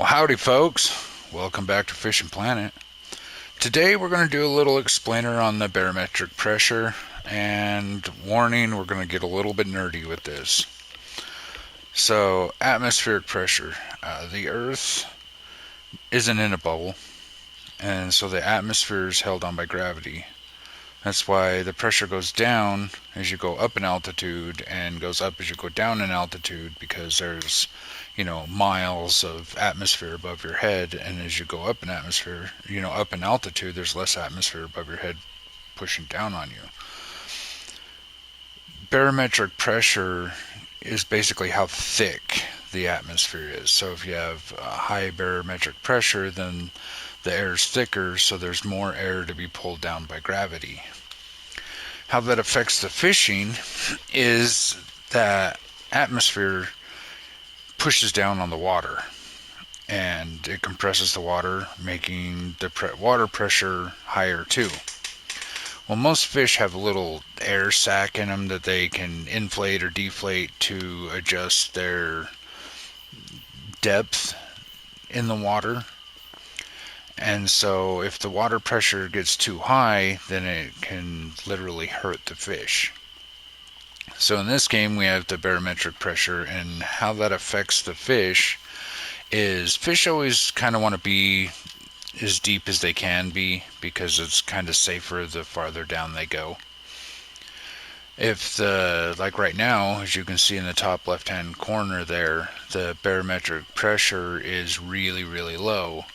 Well, howdy, folks. Welcome back to Fishing Planet. Today, we're going to do a little explainer on the barometric pressure. And warning, we're going to get a little bit nerdy with this. So, atmospheric pressure. The Earth isn't in a bubble, and so the atmosphere is held on by gravity. That's why the pressure goes down as you go up in altitude and goes up as you go down in altitude, because there's, miles of atmosphere above your head, and as you go up in atmosphere, up in altitude, there's less atmosphere above your head pushing down on you. Barometric pressure is basically how thick the atmosphere is. So if you have a high barometric pressure, then the air is thicker, so there's more air to be pulled down by gravity. How that affects the fishing is that atmosphere pushes down on the water, and it compresses the water, making the water pressure higher too. Well, most fish have a little air sac in them that they can inflate or deflate to adjust their depth in the water. And so if the water pressure gets too high, then it can literally hurt the fish. So in this game, we have the barometric pressure, and how that affects the fish is fish always kind of want to be as deep as they can be, because it's kind of safer the farther down they go. If like right now, as you can see in the top left hand corner there, the barometric pressure is really, really low,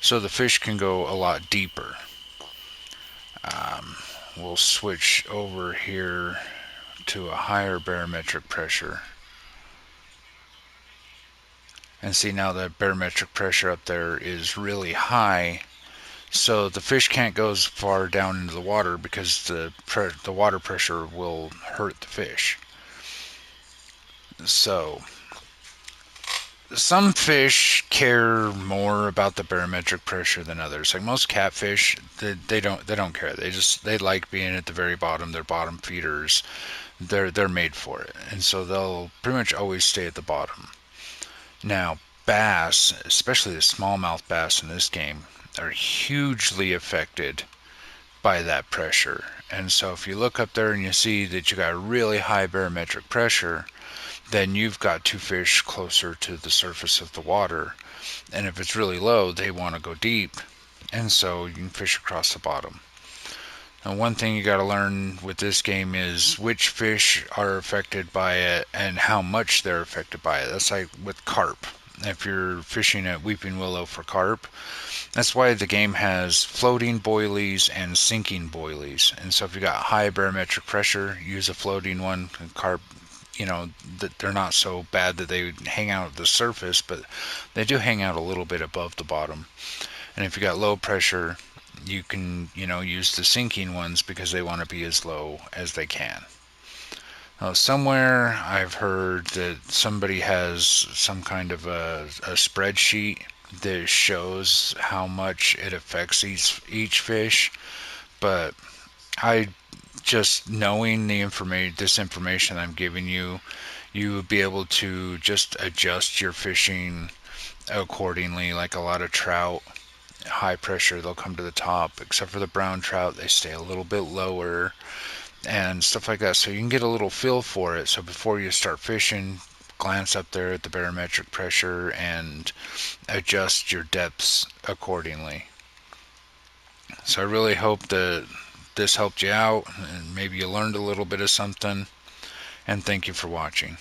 so the fish can go a lot deeper. We'll switch over here to a higher barometric pressure, and see now that barometric pressure up there is really high, so the fish can't go as far down into the water because the water pressure will hurt the fish. So some fish care more about the barometric pressure than others. Like most catfish, they don't care. They like being at the very bottom. They're bottom feeders. They're made for it, and so they'll pretty much always stay at the bottom. Now, bass, especially the smallmouth bass in this game, are hugely affected by that pressure. And so if you look up there and you see that you got really high barometric pressure, then you've got two fish closer to the surface of the water. And if it's really low, they want to go deep, and so you can fish across the bottom. Now, one thing you got to learn with this game is which fish are affected by it and how much they're affected by it. That's like with carp. If you're fishing at Weeping Willow for carp, that's why the game has floating boilies and sinking boilies. And so if you got high barometric pressure, use a floating one. And carp, they're not so bad that they hang out at the surface, but they do hang out a little bit above the bottom. And if you got low pressure, you can, use the sinking ones, because they want to be as low as they can. Now, somewhere I've heard that somebody has some kind of a spreadsheet that shows how much it affects each fish, but I just knowing this information I'm giving you, you would be able to just adjust your fishing accordingly. Like a lot of trout, high pressure, they'll come to the top, except for the brown trout, they stay a little bit lower and stuff like that. So you can get a little feel for it. So before you start fishing, glance up there at the barometric pressure and adjust your depths accordingly. So I really hope that this helped you out, and maybe you learned a little bit of something, and thank you for watching.